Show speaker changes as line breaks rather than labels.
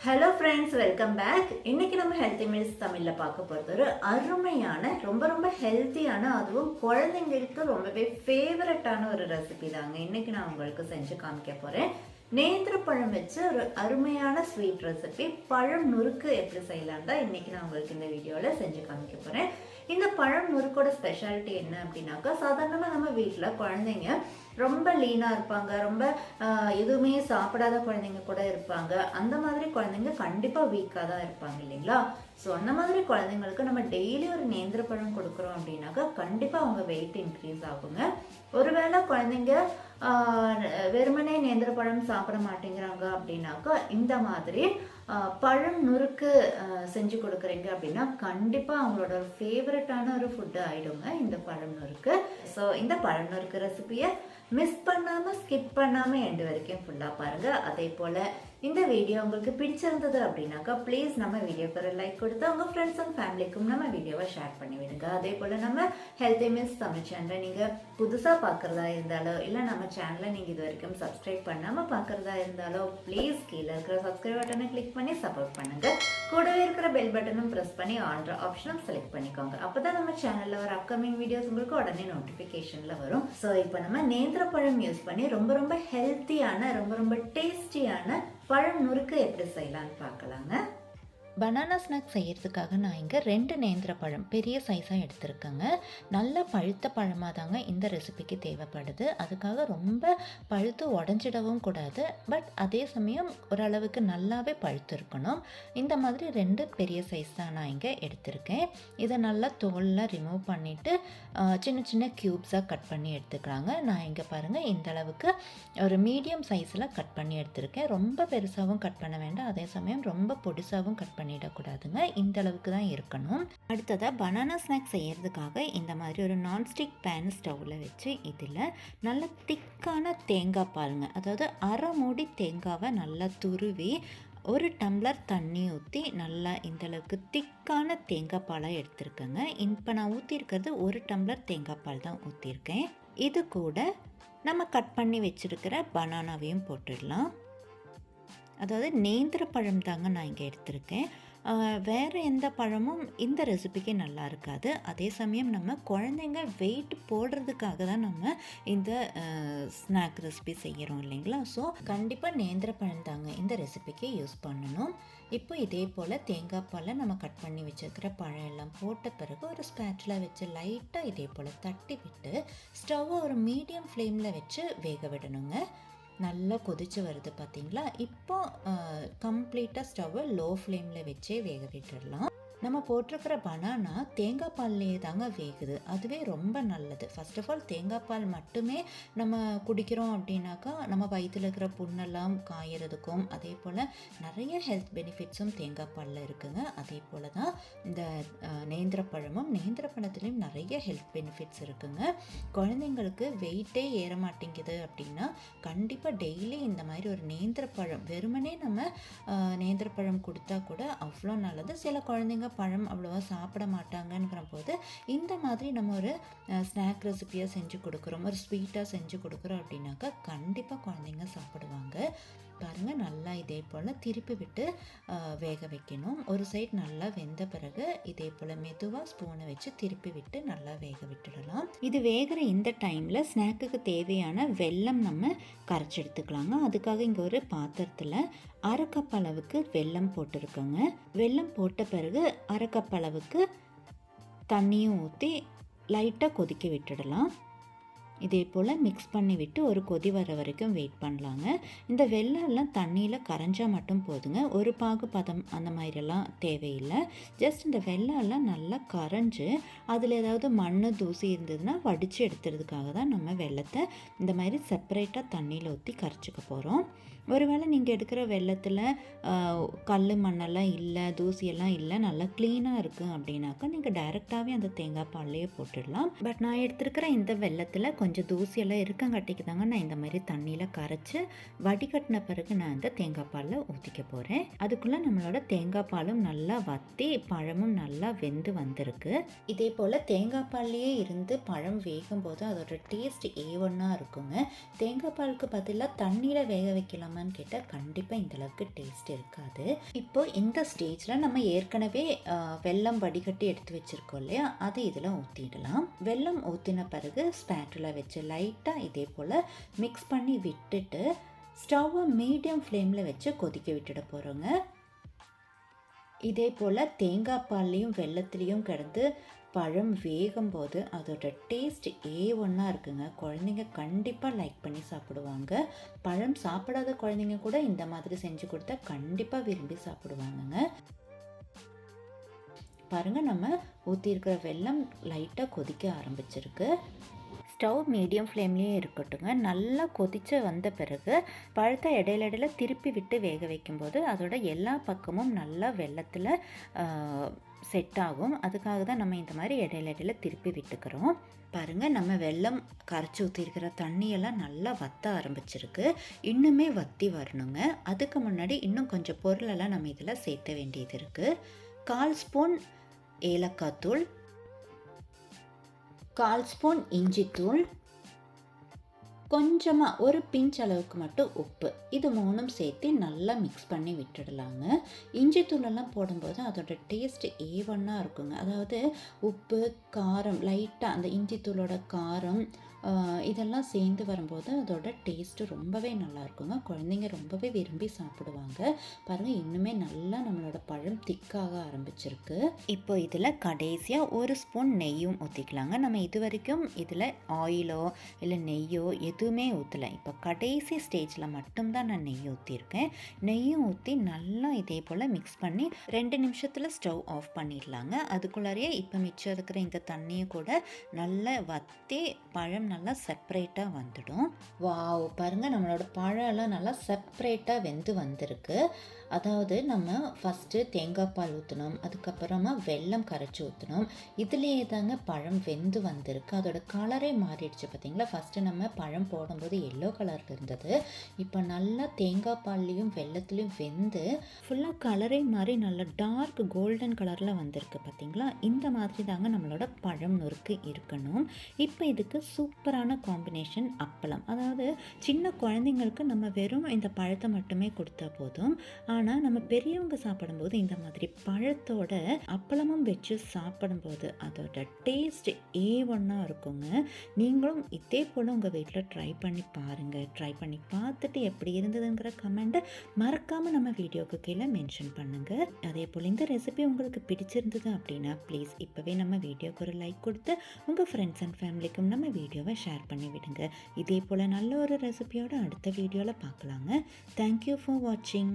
Hello friends, welcome back. இன்னைக்கு நம்ம healthy meals தமிழில் பார்க்க போகிறது ஒரு அருமையான ரொம்ப ஹெல்த்தியான, அதுவும் குழந்தைங்களுக்கு ரொம்பவே ஃபேவரட்டான ஒரு ரெசிபி தாங்க இன்னைக்கு நான் உங்களுக்கு செஞ்சு காமிக்க போகிறேன். நேந்திர பழம் வச்சு ஒரு அருமையான ஸ்வீட் ரெசிபி, பழம் நுறுக்கு எப்படி செய்யலாம் தான் இன்னைக்கு நான் உங்களுக்கு இந்த வீடியோவில் செஞ்சு காமிக்க போகிறேன். இந்த பழம் நுறுக்கோட ஸ்பெஷாலிட்டி என்ன அப்படின்னாக்கா, சாதாரணமாக நம்ம வீட்டில் குழந்தைங்க ரொம்ப லீனாக இருப்பாங்க, ரொம்ப எதுவுமே சாப்பிடாத குழந்தைங்க கூட இருப்பாங்க. அந்த மாதிரி குழந்தைங்க கண்டிப்பாக வீக்காக தான் இருப்பாங்க இல்லைங்களா? ஸோ அந்த மாதிரி குழந்தைங்களுக்கு நம்ம டெய்லி ஒரு நேந்திர பழம் கொடுக்குறோம் அப்படின்னாக்கா கண்டிப்பாக அவங்க வெயிட் இன்க்ரீஸ் ஆகுங்க. ஒருவேளை குழந்தைங்க வெறுமனே நேந்திர பழம் சாப்பிட மாட்டேங்கிறாங்க அப்படின்னாக்கா இந்த மாதிரி பழம் நுறுக்கு செஞ்சு கொடுக்குறீங்க அப்படின்னா கண்டிப்பாக அவங்களோட ஃபேவரட்டான ஒரு ஃபுட்டு ஆகிடுங்க இந்த பழம் நுறுக்கு. ஸோ இந்த பழம் நுறுக்கு ரெசிபியை மிஸ் பண்ணாமல் ஸ்கிப் பண்ணாமல் எண்டு வரைக்கும் ஃபுல்லாக பாருங்கள். அதே போல் இந்த வீடியோ உங்களுக்கு பிடிச்சிருந்தது அப்படின்னாக்கா ப்ளீஸ் நம்ம வீடியோக்கு ஒரு லைக் கொடுத்து உங்கள் ஃப்ரெண்ட்ஸ் அண்ட் ஃபேமிலிக்கும் நம்ம வீடியோவை ஷேர் பண்ணி விடுங்க. அதே போல் நம்ம ஹெல்த்தி மீல்ஸ் தமிழ் சேனலை நீங்கள் புதுசாக பார்க்குறதா இருந்தாலோ இல்லை நம்ம சேனலை நீங்கள் இது வரைக்கும் சப்ஸ்கிரைப் பண்ணாமல் பார்க்குறதா இருந்தாலோ ப்ளீஸ் கீழே இருக்கிற சப்ஸ்கிரைப் பட்டனை கிளிக் பண்ணி சப்போர்ட் பண்ணுங்கள். கூடவே இருக்கிற பெல் பட்டனும் ப்ரெஸ் பண்ணி ஆன்ற ஆப்ஷனும் செலக்ட் பண்ணிக்கோங்க. அப்போ தான் நம்ம சேனலில் வர அப்கமிங் வீடியோஸ் உங்களுக்கு உடனே நோட்டிஃபிகேஷனில் வரும். ஸோ இப்போ நம்ம நேந்திர பழம் யூஸ் பண்ணி ரொம்ப ஹெல்த்தியான ரொம்ப டேஸ்டியான பழம் நுறுக்கு எப்படி செய்யலான்னு பார்க்கலாங்க.
பனானா ஸ்நாக் செய்கிறதுக்காக நான் இங்கே 2 நேந்திர பழம் பெரிய சைஸாக எடுத்திருக்கேங்க. நல்ல பழுத்த பழமாக தாங்க இந்த ரெசிபிக்கு தேவைப்படுது. அதுக்காக ரொம்ப பழுத்து உடஞ்சிடவும் கூடாது, பட் அதே சமயம் ஓரளவுக்கு நல்லாவே பழுத்து இருக்கணும். இந்த மாதிரி 2 பெரிய சைஸ் தான் நான் இங்கே எடுத்திருக்கேன். இதை நல்லா தோலில் ரிமூவ் பண்ணிவிட்டு சின்ன சின்ன க்யூப்ஸாக கட் பண்ணி எடுத்துக்கிறாங்க. நான் இங்கே பாருங்கள் இந்த அளவுக்கு ஒரு மீடியம் சைஸில் கட் பண்ணி எடுத்திருக்கேன். ரொம்ப பெருசாகவும் கட் பண்ண வேண்டாம், அதே சமயம் ரொம்ப பொடிசாகவும் கட் பண்ணிடக்கூடாதுங்க. இந்த அளவுக்கு தான் இருக்கணும். அடுத்ததாக பனானா ஸ்நாக் செய்யறதுக்காக இந்த மாதிரி ஒரு நான்ஸ்டிக் பேன் ஸ்டவ்வில் வச்சு இதில் நல்ல திக்கான தேங்காய் பாருங்க, அதாவது அரை மூடி தேங்காவை நல்லா துருவி 1 டம்ளர் தண்ணி ஊற்றி நல்லா இந்தளவுக்கு திக்கான தேங்காய் பாலாக எடுத்துருக்கேங்க. இப்போ நான் ஊற்றிருக்கிறது 1 டம்ளர் தேங்காய் பால் தான் ஊற்றிருக்கேன். இது கூட நம்ம கட் பண்ணி வச்சுருக்கிற பனானாவையும் போட்டுடலாம். அதாவது நேந்திர பழம் தாங்க நான் இங்கே எடுத்திருக்கேன். வேறு எந்த பழமும் இந்த ரெசிபிக்கு நல்லா இருக்காது. அதே சமயம் நம்ம குழந்தைங்க வெயிட் போடுறதுக்காக தான் நம்ம இந்த ஸ்நாக் ரெசிபி செய்கிறோம் இல்லைங்களா? ஸோ கண்டிப்பாக நேந்திர பழம் தாங்க இந்த ரெசிபிக்கு யூஸ் பண்ணணும். இப்போ இதே போல் தேங்காய் பாலை நம்ம கட் பண்ணி வச்சுருக்கிற பழம் எல்லாம் போட்ட பிறகு ஒரு ஸ்பேட்ல வச்சு லைட்டாக இதே போல் தட்டி விட்டு ஸ்டவ்வை ஒரு மீடியம் ஃப்ளேமில் வச்சு வேக விடணுங்க. நல்லா கொதிச்சு வருது பார்த்தீங்களா? இப்போ கம்ப்ளீட்டாக ஸ்டவ்வை லோ ஃப்ளேமில் வச்சே வேக விட்டுடலாம். நம்ம போட்டிருக்கிற பனானா தேங்காய் பால்லையே தாங்க வேகுது, அதுவே ரொம்ப நல்லது. ஃபர்ஸ்ட் ஆஃப் ஆல் தேங்காய் பால் மட்டுமே நம்ம குடிக்கிறோம் அப்படின்னாக்கா நம்ம வயிற்றில் இருக்கிற புண்ணெல்லாம் காயறதுக்கும், அதே போல் நிறைய ஹெல்த் பெனிஃபிட்ஸும் தேங்காய் பாலில் இருக்குங்க. அதே போல் தான் இந்த நேந்திர பழத்துலேயும் நிறைய ஹெல்த் பெனிஃபிட்ஸ் இருக்குங்க. குழந்தைங்களுக்கு வெயிட்டே ஏற மாட்டேங்குது அப்படின்னா கண்டிப்பாக டெய்லி இந்த மாதிரி ஒரு நேந்திர பழம் வெறுமனே நம்ம நேந்திர பழம் கொடுத்தா கூட அவ்வளோ நல்லது. சில குழந்தைங்க பழம் அவ்வளோவா சாப்பிட மாட்டாங்கங்கிற போது இந்த மாதிரி நம்ம ஒரு ஸ்நாக் ரெசிபியாக செஞ்சு கொடுக்குறோம், ஒரு ஸ்வீட்டாக செஞ்சு கொடுக்குறோம் அப்படின்னாக்கா கண்டிப்பாக குழந்தைங்க சாப்பிடுவாங்க. பாருங்கள், நல்லா இதே போல் திருப்பி விட்டு வேக வைக்கணும். ஒரு சைடு நல்லா வெந்த பிறகு இதே போல் மெதுவாக ஸ்பூனை வச்சு திருப்பி விட்டு நல்லா வேக விட்டுடலாம். இது வேகிற இந்த டைமில் ஸ்நாக்குக்கு தேவையான வெல்லம் நம்ம கரைச்சி எடுத்துக்கலாங்க. அதுக்காக இங்கே ஒரு பாத்திரத்தில் 1/2 கப் அளவுக்கு வெல்லம் போட்டிருக்கோங்க. வெல்லம் போட்ட பிறகு 1/2 கப் அளவுக்கு தண்ணியும் ஊற்றி லைட்டாக கொதிக்க விட்டுடலாம். இதே போல் மிக்ஸ் பண்ணி விட்டு ஒரு கொதி வர வரைக்கும் வெயிட் பண்ணலாங்க. இந்த வெல்லம் எல்லாம் தண்ணியில் கரைஞ்சால் மட்டும் போதுங்க, ஒரு பாகு பதம் அந்த மாதிரிலாம் தேவையில்லை. ஜஸ்ட் இந்த வெல்லம் எல்லாம் நல்லா கரைஞ்சி அதில் ஏதாவது மண் தூசி இருந்ததுன்னா வடித்து எடுத்துறதுக்காக தான் நம்ம வெல்லத்தை இந்த மாதிரி செப்பரேட்டாக தண்ணியில் ஊற்றி கரைச்சிக்க போகிறோம். ஒருவேளை நீங்கள் எடுக்கிற வெல்லத்தில் கல் மண்ணெல்லாம் இல்லை, தூசியெல்லாம் இல்லை, நல்லா க்ளீனாக இருக்குது அப்படின்னாக்கா நீங்கள் டைரெக்டாகவே அந்த தேங்காய் பால்லையே போட்டுடலாம். பட் நான் எடுத்துருக்கிற இந்த வெல்லத்தில் கொஞ்சம் தூசியெல்லாம் இருக்கங்காட்டிக்கு தாங்க நான் இந்த மாதிரி தண்ணியில் கரைச்சி வடிகட்டின பிறகு நான் இந்த தேங்காய் பாலில் ஊற்றிக்க போகிறேன். அதுக்குள்ளே நம்மளோட தேங்காய் பாலும் நல்லா வற்றி பழமும் நல்லா வெந்து வந்திருக்கு. இதே போல் தேங்காய் பால்லையே இருந்து பழம் வேகும் போது அதோட டேஸ்ட் A1 இருக்குங்க. தேங்காய் பாலுக்கு பதிலாக தண்ணியில் வேக வைக்கலாம் பண்ணலாமான்னு கேட்டால் கண்டிப்பாக இந்தளவுக்கு டேஸ்ட் இருக்காது. இப்போ இந்த ஸ்டேஜில் நம்ம ஏற்கனவே வெல்லம் வடிகட்டி எடுத்து வச்சுருக்கோம் இல்லையா, அதை இதில் ஊற்றிடலாம். வெல்லம் ஊற்றின பிறகு ஸ்பேட்டுலா வச்சு லைட்டாக இதே போல் மிக்ஸ் பண்ணி விட்டுட்டு ஸ்டவ்வை மீடியம் ஃப்ளேமில் வச்சு கொதிக்க விட்டுட போகிறோங்க. இதே போல் தேங்காய் பால்லையும் வெல்லத்துலேயும் கிடந்து பழம் வேகும்போது அதோட டேஸ்ட் A1 இருக்குங்க. குழந்தைங்க கண்டிப்பாக லைக் பண்ணி சாப்பிடுவாங்க. பழம் சாப்பிடாத குழந்தைங்க கூட இந்த மாதிரி செஞ்சு கொடுத்தா கண்டிப்பாக விரும்பி சாப்பிடுவாங்கங்க. பாருங்கள், நம்ம ஊற்றிருக்கிற வெல்லம் லைட்டாக கொதிக்க ஆரம்பிச்சிருக்கு. ஸ்டவ் மீடியம் ஃப்ளேம்லேயே இருக்கட்டுங்க. நல்லா கொதித்து வந்த பிறகு பழத்தை இடையில திருப்பி விட்டு வேக வைக்கும்போது அதோட எல்லா பக்கமும் நல்லா வெல்லத்தில் செட் ஆகும். அதுக்காக தான் நம்ம இந்த மாதிரி இடையில திருப்பி விட்டுக்கிறோம். பாருங்கள், நம்ம வெல்லம் கரைச்சி ஊற்றிருக்கிற தண்ணியெல்லாம் நல்லா வற்ற ஆரம்பிச்சிருக்கு. இன்னுமே வற்றி வரணுங்க. அதுக்கு முன்னாடி இன்னும் கொஞ்சம் பொருளெல்லாம் நம்ம இதில் சேர்த்த வேண்டியது இருக்குது. 1/4 ஸ்பூன் ஏலக்காய் தூள், 1/4 ஸ்பூன் இஞ்சி தூள், கொஞ்சமாக ஒரு பிஞ்ச் அளவுக்கு மட்டும் உப்பு, இது 3ம் சேர்த்து நல்லா மிக்ஸ் பண்ணி விட்டுடலாங்க. இஞ்சி தூளெல்லாம் போடும்போது அதோட டேஸ்ட் A1 இருக்குங்க. அதாவது உப்பு, காரம், லைட்டாக அந்த இஞ்சி தூளோட காரம் இதெல்லாம் சேர்ந்து வரும்போது அதோட டேஸ்ட்டு ரொம்பவே நல்லா இருக்குங்க. குழந்தைங்க ரொம்பவே விரும்பி சாப்பிடுவாங்க. பாருங்கள், இன்னுமே நல்லா நம்மளோட பழம் திக்காக ஆரம்பிச்சிருக்கு. இப்போ இதில் கடைசியாக 1 ஸ்பூன் நெய்யும் ஊற்றிக்கலாங்க. நம்ம இது வரைக்கும் இதில் ஆயிலோ இல்லை நெய்யோ எதுவுமே ஊற்றலை. இப்போ கடைசி ஸ்டேஜில் மட்டும்தான் நான் நெய் ஊற்றிருக்கேன். நெய்யும் ஊற்றி நல்லா இதே போல் மிக்ஸ் பண்ணி 2 நிமிஷத்தில் ஸ்டவ் ஆஃப் பண்ணிடலாங்க. அதுக்குள்ளாரையே இப்போ மிச்சம் இருக்கிற இந்த தண்ணியை கூட நல்லா வற்றி பழம் நல்லா செப்பரேட்டாக வந்துடும். வாவ், பாருங்கள், நம்மளோட பழம்லாம் நல்லா செப்பரேட்டாக வெந்து வந்திருக்கு. அதாவது நம்ம ஃபஸ்ட்டு தேங்காய் பால் ஊற்றணும், அதுக்கப்புறமா வெல்லம் கரைச்சி ஊற்றணும். இதுலேயே தாங்க பழம் வெந்து வந்திருக்கு. அதோட கலரே மாறிடுச்சு பார்த்தீங்களா. ஃபஸ்ட்டு நம்ம பழம் போடும்போது எல்லோ கலரில் இருந்தது. இப்போ நல்லா தேங்காய் பால்லையும் வெல்லத்துலேயும் வெந்து ஃபுல்லாக கலரே மாறி நல்லா டார்க் கோல்டன் கலரில் வந்திருக்கு பார்த்தீங்களா. இந்த மாதிரி தாங்க நம்மளோட பழம் நுறுக்கு இருக்கணும். இப்போ இதுக்கு சூப்பரான காம்பினேஷன் அப்பளம். அதாவது சின்ன குழந்தைங்களுக்கு நம்ம வெறும் இந்த பழத்தை மட்டுமே கொடுத்தா போதும். ஆனால் நம்ம பெரியவங்க சாப்பிடும்போது இந்த மாதிரி பழத்தோட அப்பளமும் வச்சு சாப்பிடும்போது அதோட டேஸ்ட் A1 இருக்குங்க. நீங்களும் இதே போல் உங்கள் வீட்டில் ட்ரை பண்ணி பாருங்கள். ட்ரை பண்ணி பார்த்துட்டு எப்படி இருந்ததுங்கிற கமெண்ட்டை மறக்காமல் நம்ம வீடியோக்கு கீழே மென்ஷன் பண்ணுங்கள். அதே போல் இந்த ரெசிபி உங்களுக்கு பிடிச்சிருந்தது அப்படின்னா ப்ளீஸ் இப்போவே நம்ம வீடியோக்கு ஒரு லைக் கொடுத்து உங்கள் ஃப்ரெண்ட்ஸ் அண்ட் ஃபேமிலிக்கும் நம்ம வீடியோவை ஷேர் பண்ணி விடுங்க. இதே போல் நல்ல ஒரு ரெசிபியோட அடுத்த வீடியோவில் பார்க்கலாங்க. தேங்க்யூ ஃபார் வாட்சிங்.